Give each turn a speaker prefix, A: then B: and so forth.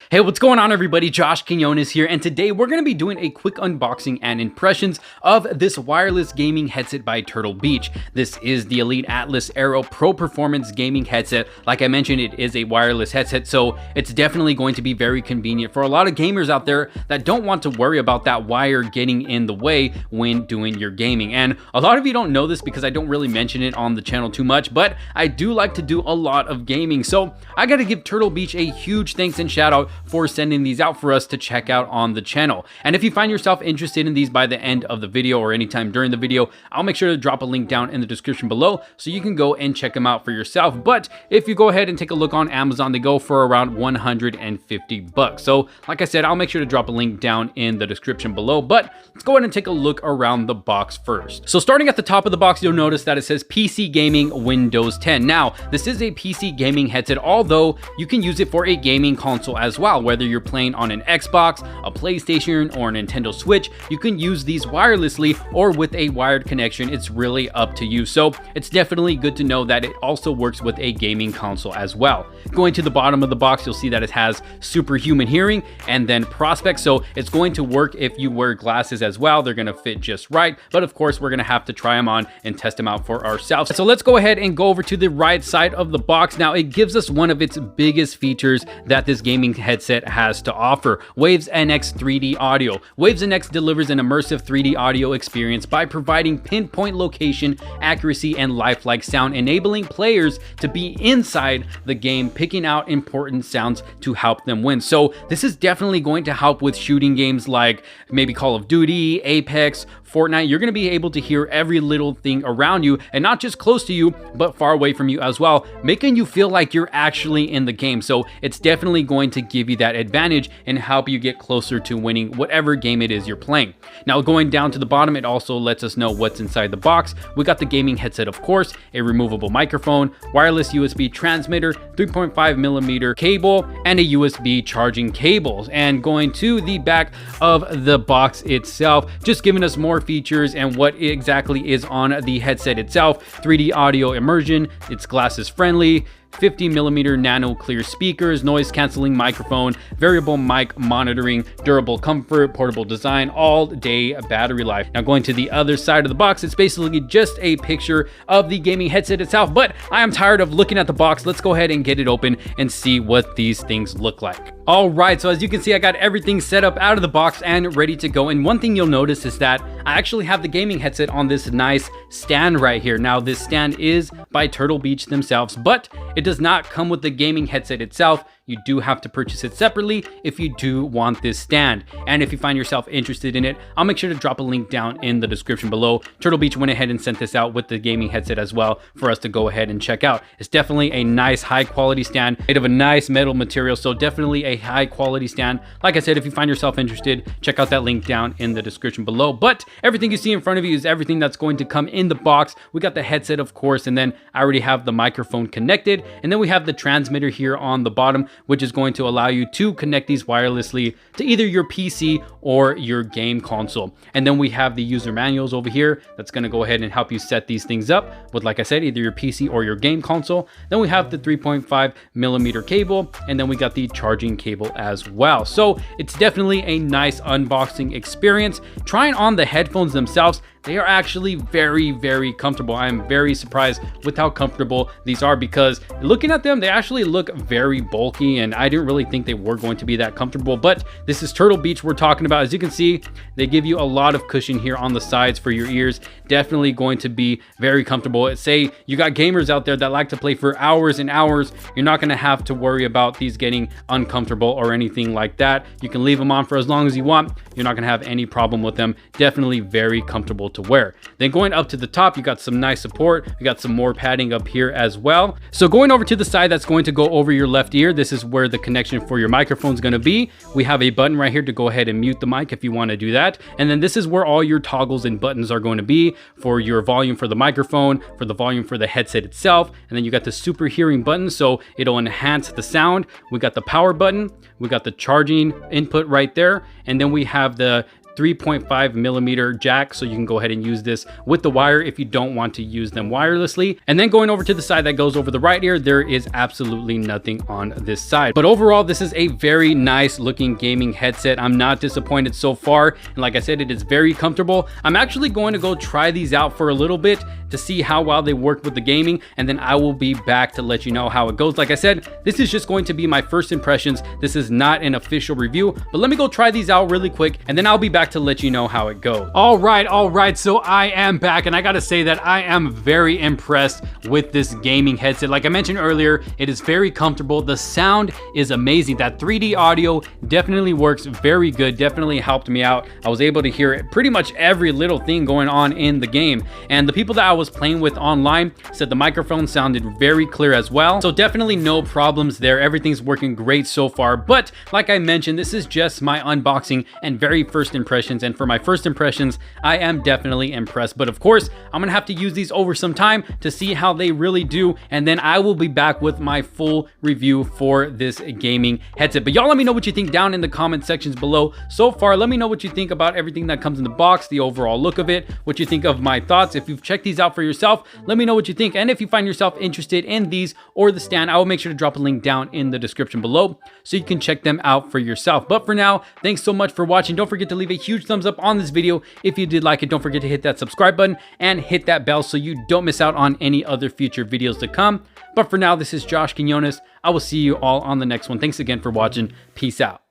A: Hey, what's going on everybody? Josh Quinones here, and today we're going to be doing a quick unboxing and impressions of this wireless gaming headset by Turtle Beach. This is the Elite Atlas Aero Pro Performance Gaming Headset. Like I mentioned, it is a wireless headset, so it's definitely going to be very convenient for a lot of gamers out there that don't want to worry about that wire getting in the way when doing your gaming. And a lot of you don't know this because I don't really mention it on the channel too much, but I do like to do a lot of gaming. So I got to give Turtle Beach a huge thanks and shout out for sending these out for us to check out on the channel. And if you find yourself interested in these by the end of the video or anytime during the video, I'll make sure to drop a link down in the description below so you can go and check them out for yourself. But if you go ahead and take a look on Amazon, they go for around 150 bucks. So like I said, I'll make sure to drop a link down in the description below, but let's go ahead and take a look around the box first. So starting at the top of the box, you'll notice that it says PC Gaming Windows 10. Now, this is a PC gaming headset, although you can use it for a gaming console as well. Whether you're playing on an Xbox, a PlayStation, or a Nintendo Switch, you can use these wirelessly or with a wired connection. It's really up to you. So it's definitely good to know that it also works with a gaming console as well. Going to the bottom of the box, you'll see that it has superhuman hearing and then prospect. So it's going to work if you wear glasses as well. They're going to fit just right. But of course, we're going to have to try them on and test them out for ourselves. So let's go ahead and go over to the right side of the box. Now, it gives us one of its biggest features that this gaming headset has to offer: Waves NX 3D audio. Waves NX delivers an immersive 3D audio experience by providing pinpoint location, accuracy, and lifelike sound, enabling players to be inside the game, picking out important sounds to help them win. So this is definitely going to help with shooting games like maybe Call of Duty, Apex, Fortnite. You're going to be able to hear every little thing around you, and not just close to you, but far away from you as well, making you feel like you're actually in the game. So it's definitely going to give you that advantage and help you get closer to winning whatever game it is you're playing. Now, going down to the bottom, it also lets us know what's inside the box. We got the gaming headset, of course, a removable microphone, wireless USB transmitter, 3.5mm cable, and a USB charging cable. And going to the back of the box itself, just giving us more features and what exactly is on the headset itself: 3D audio immersion, it's glasses friendly, 50mm nano clear speakers, noise canceling microphone, variable mic monitoring, durable comfort, portable design, all day battery life. Now, going to the other side of the box, it's basically just a picture of the gaming headset itself, but I am tired of looking at the box. Let's go ahead and get it open and see what these things look like. All right, so as you can see, I got everything set up out of the box and ready to go. And one thing you'll notice is that I actually have the gaming headset on this nice stand right here. Now, this stand is by Turtle Beach themselves, but it does not come with the gaming headset itself. You do have to purchase it separately if you do want this stand. And if you find yourself interested in it, I'll make sure to drop a link down in the description below. Turtle Beach went ahead and sent this out with the gaming headset as well for us to go ahead and check out. It's definitely a nice high quality stand made of a nice metal material, so definitely a high quality stand. Like I said, if you find yourself interested, check out that link down in the description below. But everything you see in front of you is everything that's going to come in the box. We got the headset, of course, and then I already have the microphone connected, and then we have the transmitter here on the bottom, which is going to allow you to connect these wirelessly to either your PC or your game console. And then we have the user manuals over here that's going to go ahead and help you set these things up with, like I said, either your PC or your game console. Then we have the 3.5mm cable, and then we got the charging cable as well. So it's definitely a nice unboxing experience. Trying on the headphones themselves, they are actually very, very comfortable. I am very surprised with how comfortable these are, because looking at them, they actually look very bulky, and I didn't really think they were going to be that comfortable. But this is Turtle Beach we're talking about. As you can see, they give you a lot of cushion here on the sides for your ears. Definitely going to be very comfortable. Say you got gamers out there that like to play for hours and hours, you're not going to have to worry about these getting uncomfortable or anything like that. You can leave them on for as long as you want. You're not going to have any problem with them. Definitely very comfortable to wear. Then going up to the top, you got some nice support. You got some more padding up here as well. So going over to the side that's going to go over your left ear, this is where the connection for your microphone is going to be. We have a button right here to go ahead and mute the mic if you want to do that. And then this is where all your toggles and buttons are going to be for your volume for the microphone, for the volume for the headset itself. And then you got the super hearing button, so it'll enhance the sound. We got the power button. We got the charging input right there. And then we have the 3.5 millimeter jack, so you can go ahead and use this with the wire if you don't want to use them wirelessly. And then going over to the side that goes over the right ear, there is absolutely nothing on this side. But overall, this is a very nice looking gaming headset. I'm not disappointed so far, and like I said, it is very comfortable. I'm actually going to go try these out for a little bit to see how well they work with the gaming, and then I will be back to let you know how it goes. Like I said, this is just going to be my first impressions. This is not an official review, but let me go try these out really quick, and then I'll be back to let you know how it goes. All right, so I am back, and I gotta say that I am very impressed with this gaming headset. Like I mentioned earlier, it is very comfortable. The sound is amazing. That 3D audio definitely works very good, definitely helped me out. I was able to hear pretty much every little thing going on in the game, and the people that I was playing with online said the microphone sounded very clear as well. So definitely no problems there. Everything's working great so far. But like I mentioned, this is just my unboxing and very first impressions. And for my first impressions, I am definitely impressed. But of course, I'm gonna have to use these over some time to see how they really do. And then I will be back with my full review for this gaming headset. But y'all let me know what you think down in the comment sections below. So far, let me know what you think about everything that comes in the box, the overall look of it, what you think of my thoughts. If you've checked these out for yourself, let me know what you think. And if you find yourself interested in these or the stand, I will make sure to drop a link down in the description below so you can check them out for yourself. But for now, thanks so much for watching. Don't forget to leave a huge thumbs up on this video if you did like it. Don't forget to hit that subscribe button and hit that bell so you don't miss out on any other future videos to come. But for now, this is Josh Quinones. I will see you all on the next one. Thanks again for watching. Peace out.